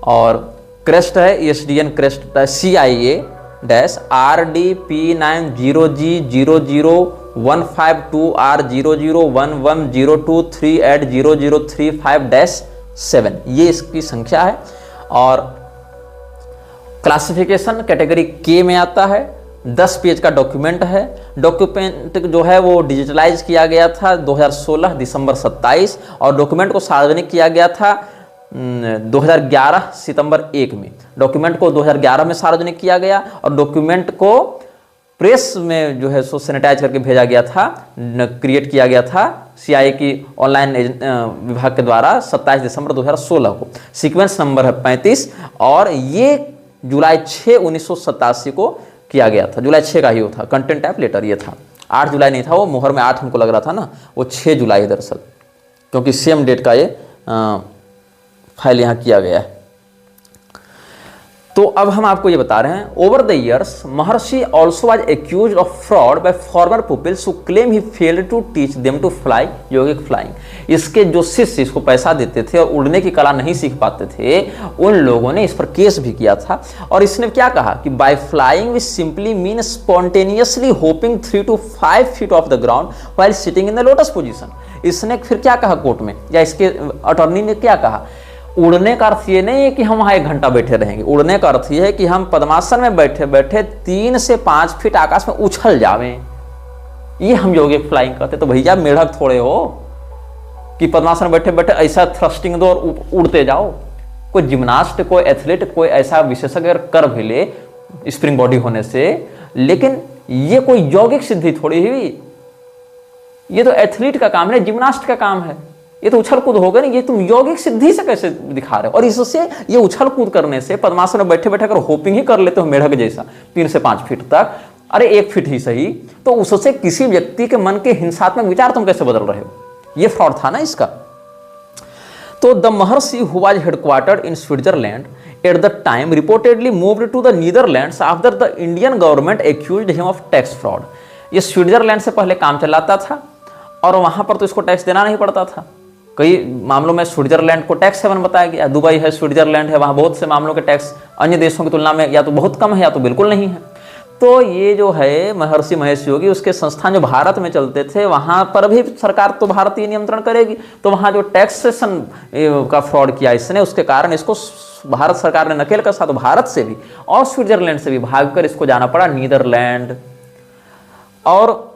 Speaker 1: और क्रेस्ट है ESDN क्रेस्ट CIA -RDP900G00152R0011023@0035-7, ये इसकी संख्या है। और क्लासिफिकेशन कैटेगरी K में आता है। 10 पेज का डॉक्यूमेंट है। डॉक्यूमेंट जो है वो डिजिटलाइज किया गया था 2016 दिसंबर 27, और डॉक्यूमेंट को सार्वजनिक किया गया था 2011 सितंबर 1 में। डॉक्यूमेंट को 2011 में सार्वजनिक किया गया, और डॉक्यूमेंट को प्रेस में जो है सो सैनिटाइज करके भेजा गया था, क्रिएट किया गया था CIA की ऑनलाइन विभाग के द्वारा 27 दिसंबर 2016 को। सीक्वेंस नंबर है 35, और ये जुलाई 6 1987 को किया गया था। जुलाई 6 का ही वो था। कंटेंट टाइप लेटर ये था। 8 जुलाई नहीं था, वो मोहर में 8 हमको लग रहा था ना, वो 6 जुलाई दरअसल, क्योंकि सेम डेट का ये फाइल यहाँ किया गया है। तो अब हम आपको ये बता रहे हैं, over the years Maharishi also was accuse of fraud by former pupils who claim he failed to teach them to fly yogic flying. इसके जो शिष्य इसको पैसा देते थे और उड़ने की कला नहीं सीख पाते थे, उन लोगों ने इस पर केस भी किया था। और इसने क्या कहा कि by flying we simply mean spontaneously hopping 3 to 5 feet of the ground while sitting in the lotus position. इसने फिर क्या कहा कोर्ट में, या इसके अटॉर्नी ने क्या कहा, उड़ने का अर्थ ये नहीं है कि हम वहां 1 घंटा बैठे रहेंगे। उड़ने का अर्थ ये है कि हम पद्मासन में बैठे बैठे 3 से 5 फीट आकाश में उछल जावें, ये हम योगिक फ्लाइंग कहते। तो भैया मेढक थोड़े हो कि पद्मासन में बैठे बैठे ऐसा थ्रस्टिंग दो और उड़ते जाओ। कोई जिम्नास्ट, कोई एथलीट, कोई ऐसा विशेषज्ञ कर भी ले स्प्रिंग बॉडी होने से, लेकिन ये कोई यौगिक सिद्धि थोड़ी हुई। ये तो एथलीट का काम है, जिम्नास्ट का काम है। ये तो उछल कूद होगा नहीं, ये तुम यौगिक सिद्धि से कैसे दिखा रहे हो। और इससे ये उछल कूद करने से पद्मासन में बैठे बैठे अगर होपिंग ही कर लेते हो मेढक जैसा 3 से 5 फीट तक, अरे 1 फीट ही सही, तो उससे किसी व्यक्ति के मन के हिंसात्मक विचार तुम कैसे बदल रहे हो। ये फ्रॉड था ना इसका। तो the Maharishi who was headquartered in Switzerland at the time reportedly moved to the Netherlands after the Indian government accused him of tax fraud. ये स्विट्जरलैंड से पहले काम चलाता था, और वहां पर तो इसको टैक्स देना नहीं पड़ता था। कई मामलों में स्विट्जरलैंड को टैक्स हेवन बताया गया। दुबई है, स्विट्जरलैंड है, वहाँ बहुत से मामलों के टैक्स अन्य देशों की तुलना में या तो बहुत कम है या तो बिल्कुल नहीं है। तो ये जो है महर्षि महेश योगी, उसके संस्थान जो भारत में चलते थे, वहाँ पर भी सरकार तो भारतीय नियंत्रण करेगी। तो वहाँ जो टैक्सेशन का फ्रॉड किया इसने, उसके कारण इसको भारत सरकार ने नकेल कसा। तो भारत से भी और स्विट्जरलैंड से भी भागकर इसको जाना पड़ा नीदरलैंड। और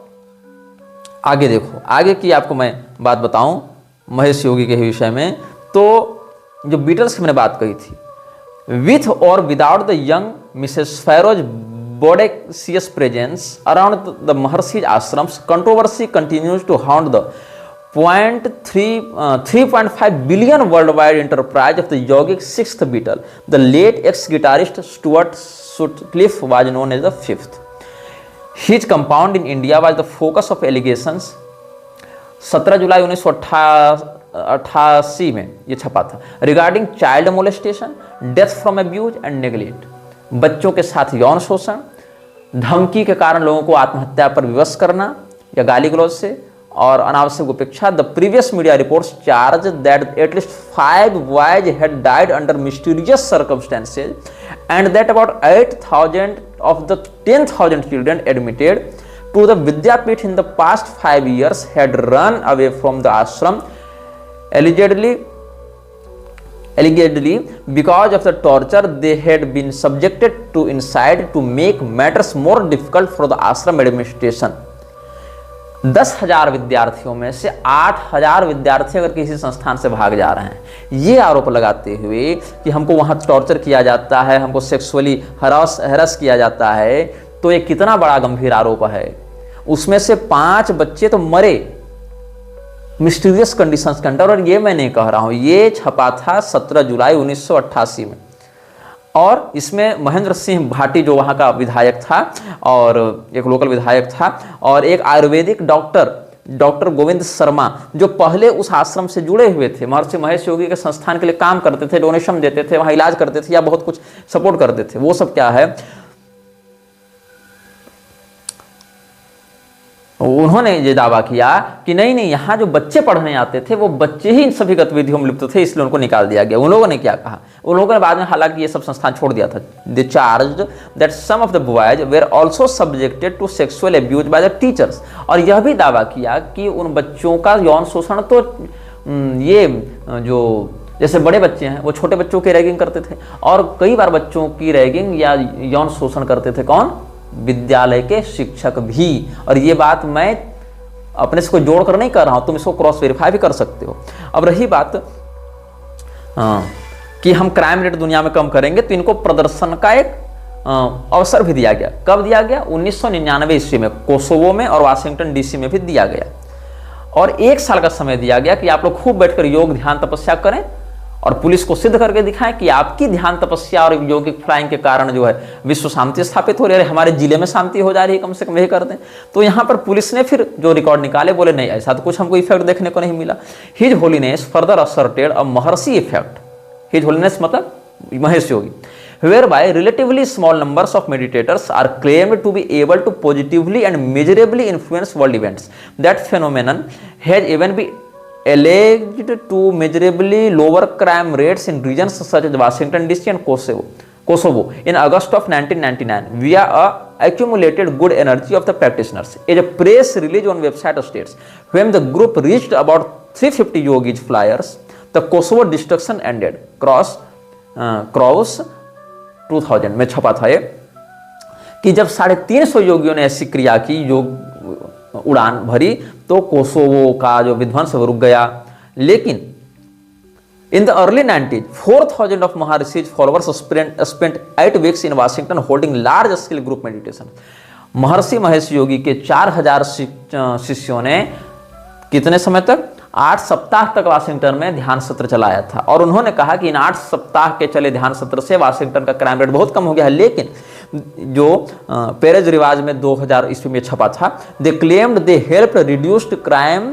Speaker 1: आगे देखो, आगे की आपको मैं बात बताऊं महेश योगी के विषय में। तो जो बीटल्स की मैंने बात कही थी, विथ और without the young Mrs Farrow's bodacious presence around the Maharishi ashrams, controversy continues to hound the 3.5 billion worldwide enterprise of the yogic 6th Beatle. The late ex-guitarist Stuart Sutcliffe was known as the 5th. His compound in India was the focus of allegations. 17 जुलाई 1988 में ये छपा था। Regarding child molestation, death from abuse and neglect, बच्चों के साथ यौन शोषण, धमकी के कारण लोगों को आत्महत्या पर विवश करना या गाली गलौज से, और अनावश्यक उपेक्षा। The previous media reports charge that at least 5 boys had died under mysterious circumstances and that about 8,000 of the 10,000 children admitted to the Vidyapith in the past 5 years had run away from the ashram, allegedly because of the torture they had been subjected to inside, to make matters more difficult for the ashram administration. 10,000 विद्यार्थियों में से 8,000 विद्यार्थी अगर किसी संस्थान से भाग जा रहे हैं, ये आरोप लगाते हुए कि हमको वहां टॉर्चर किया जाता है, हमको सेक्सुअली हरास किया जाता है, तो ये कितना बड़ा गंभीर आरोप है। उसमें से 5 बच्चे तो मरे मिस्टीरियस कंडीशंस के अंदर। और ये मैं नहीं कह रहा हूं, ये छपा था 17 जुलाई 1988 में। और इसमें महेंद्र सिंह भाटी जो वहाँ का विधायक था और एक लोकल विधायक था, और एक आयुर्वेदिक डॉक्टर डॉक्टर गोविंद शर्मा, जो पहले उस आश्रम से जुड़े हुए थे, महर्षि महेश योगी के संस्थान के लिए काम करते थे, डोनेशन देते थे, वहाँ इलाज करते थे या बहुत कुछ सपोर्ट करते थे, वो सब क्या है, उन्होंने ये दावा किया कि नहीं नहीं, यहाँ जो बच्चे पढ़ने आते थे वो बच्चे ही इन सभी गतिविधियों में लिप्त थे, इसलिए उनको निकाल दिया गया। उन लोगों ने क्या कहा, उन लोगों ने बाद में हालांकि ये सब संस्थान छोड़ दिया था। They charged that some of the boys were also subjected to sexual abuse by the teachers, और यह भी दावा किया कि उन बच्चों का यौन शोषण तो ये जो जैसे बड़े बच्चे हैं वो छोटे बच्चों की रैगिंग करते थे, और कई बार बच्चों की रैगिंग या यौन शोषण करते थे कौन, विद्यालय के शिक्षक भी। और ये बात मैं अपने से कोई जोड़ कर नहीं कर रहा हूं, तुम इसको क्रॉस वेरीफाई भी कर सकते हो। अब रही बात कि हम क्राइम रेट दुनिया में कम करेंगे, तो इनको प्रदर्शन का एक अवसर भी दिया गया। कब दिया गया, 1999 ईस्वी में कोसोवो में और वाशिंगटन डीसी में भी दिया गया, और 1 साल का समय दिया गया कि आप लोग खूब बैठकर योग ध्यान तपस्या करें और पुलिस को सिद्ध करके दिखाएं कि आपकी ध्यान तपस्या और योगिक फ्लाइंग के कारण जो है विश्व शांति स्थापित हो रही है, हमारे जिले में शांति हो जा रही है, कम से कम यही कर दें। तो यहाँ पर पुलिस ने फिर जो रिकॉर्ड निकाले, बोले नहीं ऐसा तो कुछ हमको इफेक्ट देखने को नहीं मिला। हिज होलीनेस फर्दर असर्टेड अ महर्षि इफेक्ट, हिज होलीनेस मतलब Mahesh Yogi, whereby relatively small numbers of meditators are claimed to be able to positively and measurably influence world events. That phenomenon has even been alleged to measurably lower crime rates in regions such as Washington DC and Kosovo in August of 1999 via a accumulated good energy of the practitioners. A press release on website states, when the group reached about 350 yogis flyers, the Kosovo destruction ended. Cross 2000 में छपा था ये कि जब 350 योगियों ने ऐसी क्रिया की, योग उड़ान भरी, तो कोसोवो का जो विध्वंस रुक गया। लेकिन in the early 90s 4000 of Maharishi's followers spent 8 weeks in Washington holding large scale group meditation. Maharishi Mahesh योगी के 4000 शिष्यों ने कितने समय तक, 8 सप्ताह तक वाशिंगटन में ध्यान सत्र चलाया था, और उन्होंने कहा कि इन 8 सप्ताह के चले ध्यान सत्र से वाशिंगटन का क्राइम रेट बहुत कम हो गया है। लेकिन जो पेरेज रिवाज में 2000 ईस्वी में छपा था, दे claimed they help reduced crime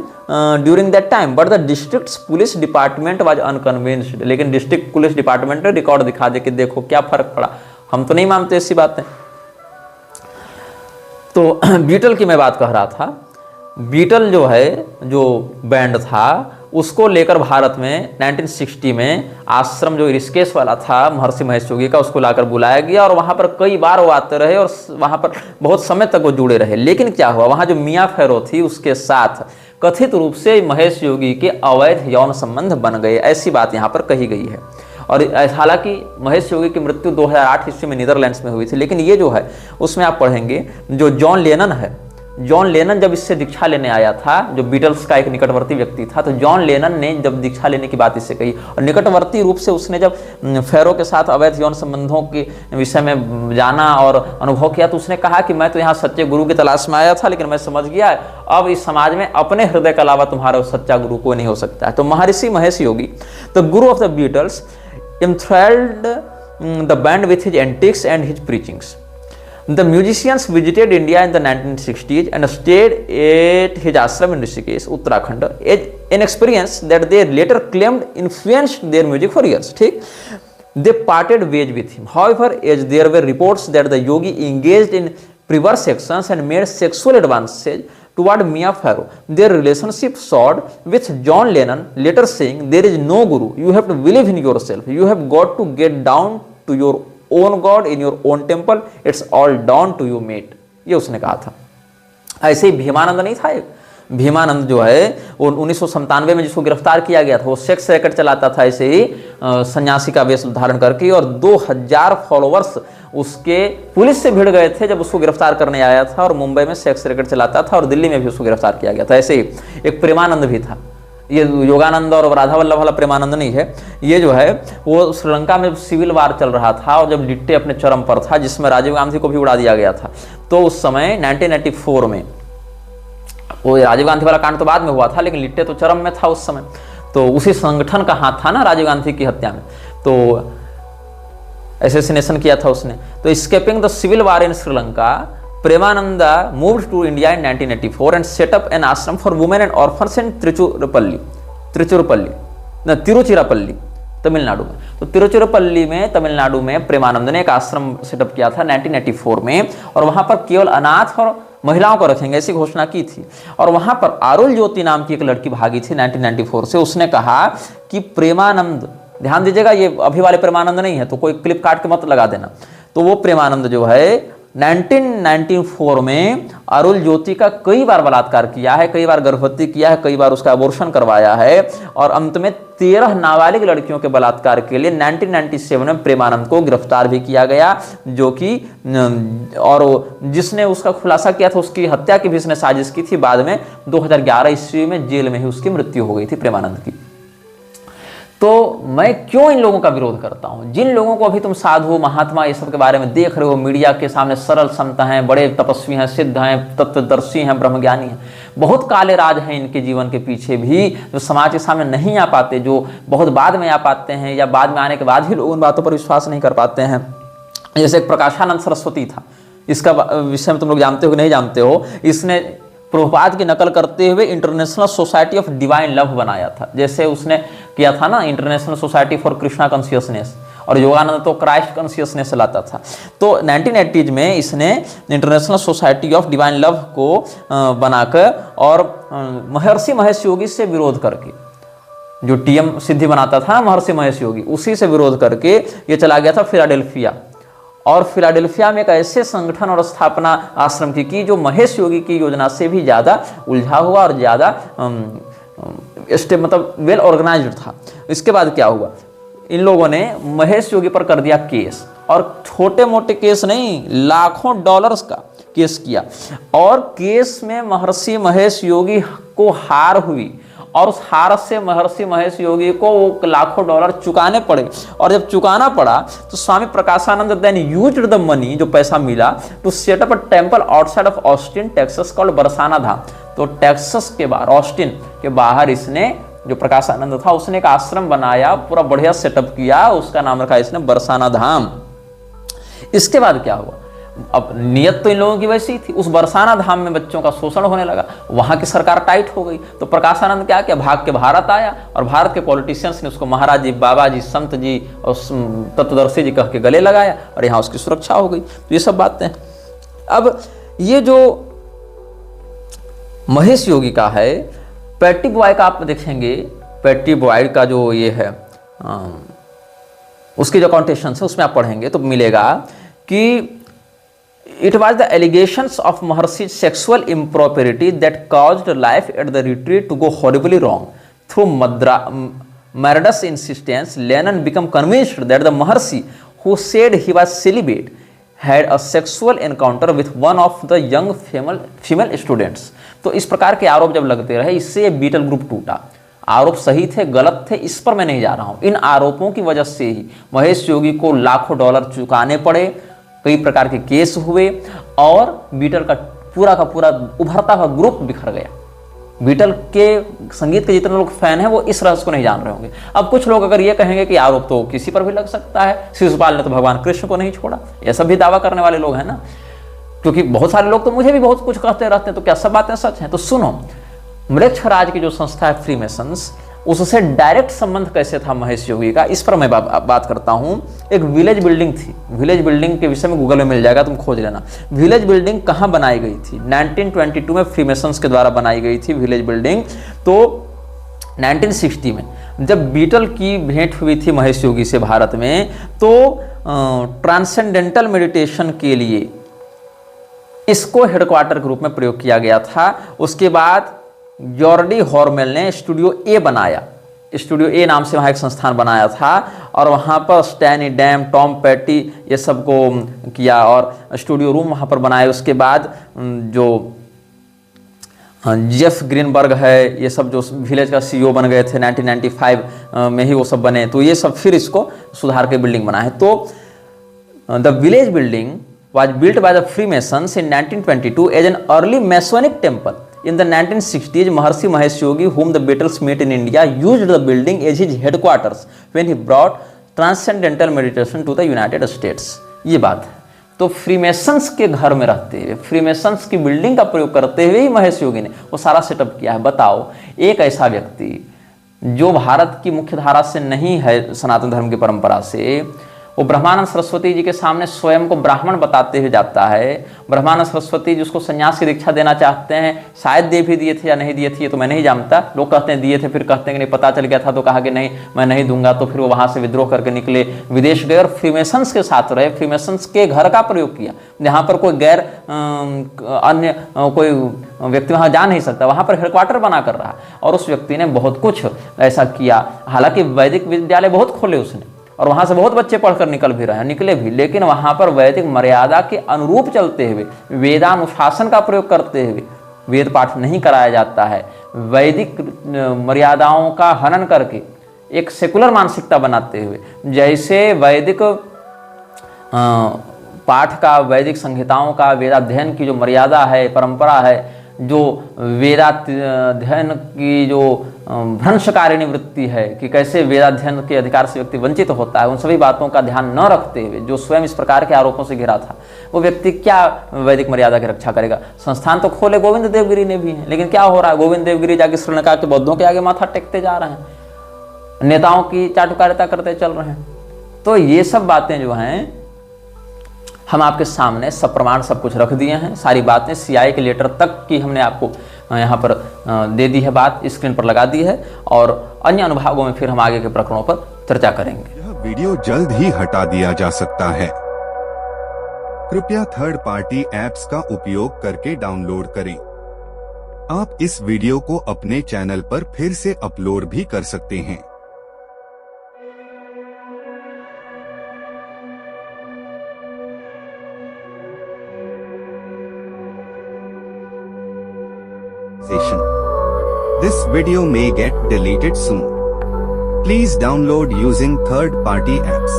Speaker 1: during that time but the district police department was unconvinced. लेकिन डिस्ट्रिक्ट पुलिस डिपार्टमेंट ने रिकॉर्ड दिखा दे कि देखो क्या फर्क पड़ा, हम तो नहीं मानते ऐसी बातें। तो बीटल की मैं बात कह रहा था, बीटल जो है, जो बैंड था, उसको लेकर भारत में 1960 में आश्रम जो ऋषिकेश वाला था महर्षि महेश योगी का, उसको लाकर बुलाया गया, और वहाँ पर कई बार वो आते रहे और वहाँ पर बहुत समय तक वो जुड़े रहे। लेकिन क्या हुआ, वहाँ जो मियाँ फैरो थी उसके साथ कथित रूप से महेश योगी के अवैध यौन संबंध बन गए, ऐसी बात यहाँ पर कही गई है। और हालांकि महेश योगी की मृत्यु 2008 ईस्वी में नीदरलैंड्स में हुई थी, लेकिन ये जो है उसमें आप पढ़ेंगे जो जॉन लेनन है, जॉन लेनन जब इससे दीक्षा लेने आया था, जो बीटल्स का एक निकटवर्ती व्यक्ति था, तो जॉन लेनन ने जब दीक्षा लेने की बात इससे कही, और निकटवर्ती रूप से उसने जब फेरो के साथ अवैध यौन संबंधों के विषय में जाना और अनुभव किया, तो उसने कहा कि मैं तो यहाँ सच्चे गुरु की तलाश में आया था, लेकिन मैं समझ गया अब इस समाज में अपने हृदय के अलावा तुम्हारा सच्चा गुरु कोई नहीं हो सकता है। तो Maharishi Mahesh Yogi, the guru of the Beatles, enthralled the band with his antics and his preachings. The musicians visited India in the 1960s and stayed at his ashram in Rishikesh, Uttarakhand, an experience that they later claimed influenced their music for years. ठीक? They parted ways with him. However, as there were reports that the yogi engaged in perverse actions and made sexual advances toward Mia Farrow, their relationship soured, with John Lennon later saying, "There is no guru. You have to believe in yourself. You have got to get down to your own God in your own temple. It's all down to you, mate." ये उसने कहा था। ऐसे ही भीमानंद नहीं था, भीमानंद जो है वो 1997 में जिसको गिरफ्तार किया गया था, वो सेक्स रैकेट चलाता था ऐसे ही सन्यासी का वेश धारण करके, और 2000 फॉलोअर्स उसके पुलिस से भिड़ गए थे जब उसको गिरफ्तार करने आया था, और मुंबई में सेक्स रैकेट चलाता था, और दिल्ली में भी उसको गिरफ्तार किया गया था। ऐसे ही एक प्रेमानंद भी था, ये योगानंद और राधा वल्लभ वाला प्रेमानंद नहीं है, ये जो है वो श्रीलंका में सिविल वार चल रहा था, और जब लिट्टे अपने चरम पर था, जिसमें राजीव गांधी को भी उड़ा दिया गया था, तो उस समय 1984 में, वो राजीव गांधी वाला कांड तो बाद में हुआ था, लेकिन लिट्टे तो चरम में था उस समय, तो उसी संगठन का हाथ था ना राजीव गांधी की हत्या में, तो एसेसिनेशन किया था उसने। तो escaping the civil war in Sri Lanka, Premananda moved to India in 1984 and set up an ashram for women and orphans in Tiruchirappalli Tamil Nadu में। तो तिरुचिरापल्ली में तमिलनाडु में प्रेमानंद ने एक आश्रम सेटअप किया था 1984 में, और वहां पर केवल अनाथ और महिलाओं को रखेंगे ऐसी घोषणा की थी। और वहां पर अरुल ज्योति नाम की एक लड़की भागी थी 1994 से। उसने कहा कि प्रेमानंद, ध्यान दीजिएगा ये अभी वाले प्रेमानंद नहीं है, तो कोई क्लिप काट के मत लगा देना। तो वो प्रेमानंद जो है 1994 में अरुल ज्योति का कई बार बलात्कार किया है, कई बार गर्भवती किया है, कई बार उसका अबॉर्शन करवाया है, और अंत में 13 नाबालिग लड़कियों के बलात्कार के लिए 1997 में प्रेमानंद को गिरफ्तार भी किया गया, जो कि और जिसने उसका खुलासा किया था उसकी हत्या की भी इसने साजिश की थी। बाद में 2011 ईस्वी में जेल में ही उसकी मृत्यु हो गई थी प्रेमानंद की। तो मैं क्यों इन लोगों का विरोध करता हूं? जिन लोगों को अभी तुम साधु महात्मा ये सब के बारे में देख रहे हो, मीडिया के सामने सरल संत हैं, बड़े तपस्वी हैं, सिद्ध हैं, तत्वदर्शी हैं, ब्रह्मज्ञानी हैं, बहुत काले राज हैं इनके जीवन के पीछे भी, जो समाज के सामने नहीं आ पाते, जो बहुत बाद में आ पाते हैं, या बाद में आने के बाद ही लोग उन बातों पर विश्वास नहीं कर पाते हैं। जैसे एक प्रकाशानंद सरस्वती था, इसका विषय में तुम लोग जानते हो कि नहीं जानते हो। इसने प्रभुपाद की नकल करते हुए international society of divine love बनाया था, जैसे उसने किया था ना international society for Krishna consciousness, और योगानंद तो क्राइस्ट कॉन्शियसनेस लाता था। तो 1980 में इसने international society of divine love को बनाकर और महर्षि महेश योगी से विरोध करके, जो टीएम सिद्धि बनाता था महर्षि महेश योगी, उसी से विरोध करके ये चला गया था फिलाडेल्फिया, और फिलाडेल्फिया में एक ऐसे संगठन और स्थापना आश्रम की जो महेश योगी की योजना से भी ज़्यादा उलझा हुआ और ज़्यादा मतलब वेल ऑर्गेनाइज्ड था। इसके बाद क्या हुआ, इन लोगों ने महेश योगी पर कर दिया केस, और छोटे मोटे केस नहीं, लाखों डॉलर्स का केस किया, और केस में महर्षि महेश योगी को हार हुई, और उस हार से महर्षि महेश योगी को वो लाखों डॉलर चुकाने पड़े। और जब चुकाना पड़ा तो Swami Prakashanand then used the money, जो पैसा मिला, to set up a temple outside of Austin Texas called Barsana Dham. तो टेक्सास के बाहर, ऑस्टिन के बाहर इसने, जो प्रकाशानंद था, उसने एक आश्रम बनाया, पूरा बढ़िया सेटअप किया, उसका नाम रखा इसने बरसाना धाम। इसके बाद क्या हुआ, अब नियत तो इन लोगों की वैसी थी, उस बरसाना धाम में बच्चों का शोषण होने लगा, वहां की सरकार टाइट हो गई। तो प्रकाशानंद क्या किया, भाग के भारत आया, और भारत के पॉलिटिशियंस ने उसको महाराज जी, बाबा जी, संत जी और तत्वदर्शी जी कह के गले लगाया, और यहाँ उसकी सुरक्षा हो गई। तो ये सब बातें। अब ये जो महेश योगी का है, पैट्टी बॉय का आप देखेंगे, पैट्टी बॉय का जो ये है उसके जो कॉन्टेक्शन है उसमें आप पढ़ेंगे तो मिलेगा कि it was the allegations of Maharshi's sexual impropriety that caused life at the retreat to go horribly wrong. Through Mardus' insistence, Lennon became convinced that the Maharshi, who said he was celibate, had a sexual encounter with one of the young female students. तो इस प्रकार के आरोप जब लगते रहे, इससे beetle group टूटा। आरोप सही थे गलत थे इस पर मैं नहीं जा रहा हूँ, इन आरोपों की वजह से ही महेश योगी को लाखों डॉलर चुकाने पड़े, कई प्रकार के केस हुए, और बीटल का पूरा उभरता हुआ ग्रुप बिखर गया। बीटल के संगीत के जितने लोग फैन हैं वो इस रहस्य को नहीं जान रहे होंगे। अब कुछ लोग अगर ये कहेंगे कि आरोप तो किसी पर भी लग सकता है, शिशुपाल ने तो भगवान कृष्ण को नहीं छोड़ा, ये सब भी दावा करने वाले लोग हैं ना, क्योंकि बहुत सारे लोग तो मुझे भी बहुत कुछ कहते रहते हैं, तो क्या सब बातें सच हैं? तो सुनो, मृक्षराज की जो संस्था है फ्रीमेसन्स, उससे डायरेक्ट संबंध कैसे था महेश योगी का, इस पर मैं बात करता हूं। एक विलेज बिल्डिंग थी, विलेज बिल्डिंग के विषय में गूगल में मिल जाएगा, तुम खोज लेना। विलेज बिल्डिंग कहां बनाई गई थी? 1922 में फ्रीमेसन्स के द्वारा बनाई गई थी विलेज बिल्डिंग। तो 1960 में जब बीटल की भेंट हुई थी महेश योगी से भारत में, तो ट्रांसेंडेंटल मेडिटेशन के लिए इसको हेडक्वार्टर के रूप में प्रयोग किया गया था। उसके बाद जॉर्डी हॉर्मेल ने स्टूडियो ए बनाया, स्टूडियो ए नाम से वहाँ एक संस्थान बनाया था, और वहाँ पर स्टैनी डैम, टॉम पैटी ये सब को किया, और स्टूडियो रूम वहाँ पर बनाए। उसके बाद जो जेफ ग्रीनबर्ग है, ये सब जो विलेज का सीईओ बन गए थे 1995 में ही वो सब बने, तो ये सब फिर इसको सुधार के बिल्डिंग बना है। तो the village building was built by the Freemasons in 1922 as an early Masonic temple. In the 1960s, Maharshi Mahesh Yogi, whom the Beatles met in India, used the building as his headquarters when he brought transcendental meditation to the United States. ये बात है। तो Freemasons के घर में रहते हुए, Freemasons की बिल्डिंग का प्रयोग करते हुए ही महेश योगी ने वो सारा सेटअप किया है। बताओ, एक ऐसा व्यक्ति जो भारत की मुख्य धारा से नहीं है, सनातन धर्म की परंपरा से, वो ब्रह्मानंद सरस्वती जी के सामने स्वयं को ब्राह्मण बताते हुए जाता है। ब्रह्मानंद सरस्वती जी उसको संन्यास की दीक्षा देना चाहते हैं, शायद दे भी दिए थे या नहीं दिए थे, ये तो मैं नहीं जानता। लोग कहते हैं दिए थे, फिर कहते हैं कि नहीं, पता चल गया था तो कहा कि नहीं मैं नहीं दूंगा। तो फिर वो वहाँ से विद्रोह करके निकले, विदेश गए और फ्रीमेसन्स के साथ रहे, फ्रीमेसन्स के घर का प्रयोग किया। जहाँ पर कोई गैर अन्य कोई व्यक्ति वहाँ जा नहीं सकता, वहाँ पर हेडक्वार्टर बना कर रहा। और उस व्यक्ति ने बहुत कुछ ऐसा किया। हालांकि वैदिक विद्यालय बहुत खोले उसने, और वहाँ से बहुत बच्चे पढ़कर निकल भी रहे हैं, निकले भी, लेकिन वहाँ पर वैदिक मर्यादा के अनुरूप चलते हुए, वेदानुशासन का प्रयोग करते हुए वेद पाठ नहीं कराया जाता है। वैदिक मर्यादाओं का हनन करके एक सेकुलर मानसिकता बनाते हुए, जैसे वैदिक पाठ का, वैदिक संहिताओं का, वेदाध्ययन की जो मर्यादा है, परंपरा है, जो वेदाध्ययन की जो भ्रंशकारिणी वृत्ति है कि कैसे वेदाध्ययन के अधिकार से व्यक्ति वंचित होता है, उन सभी बातों का ध्यान न रखते हुए जो स्वयं इस प्रकार के आरोपों से घिरा था, वो व्यक्ति क्या वैदिक मर्यादा की रक्षा करेगा। संस्थान तो खोले गोविंद देवगिरी ने भी है, लेकिन क्या हो रहा है, गोविंद देवगिरी जाके श्रीलंका के बौद्धों के आगे माथा टेकते जा रहे हैं, नेताओं की चाटुकारिता करते चल रहे हैं। तो ये सब बातें जो हैं हम आपके सामने सप्रमाण सब कुछ रख दिए हैं। सारी बातें सीआई के लेटर तक की हमने आपको यहाँ पर दे दी है, बात स्क्रीन पर लगा दी है, और अन्य अनुभागों में फिर हम आगे के प्रकरणों पर चर्चा करेंगे।
Speaker 2: यह वीडियो जल्द ही हटा दिया जा सकता है। कृपया थर्ड पार्टी ऐप्स का उपयोग करके डाउनलोड करें। आप इस वीडियो को अपने चैनल पर फिर से अपलोड भी कर सकते हैं। This video may get deleted soon. Please download using third-party apps.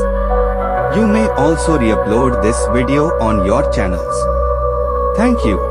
Speaker 2: You may also re-upload this video on your channels. Thank you.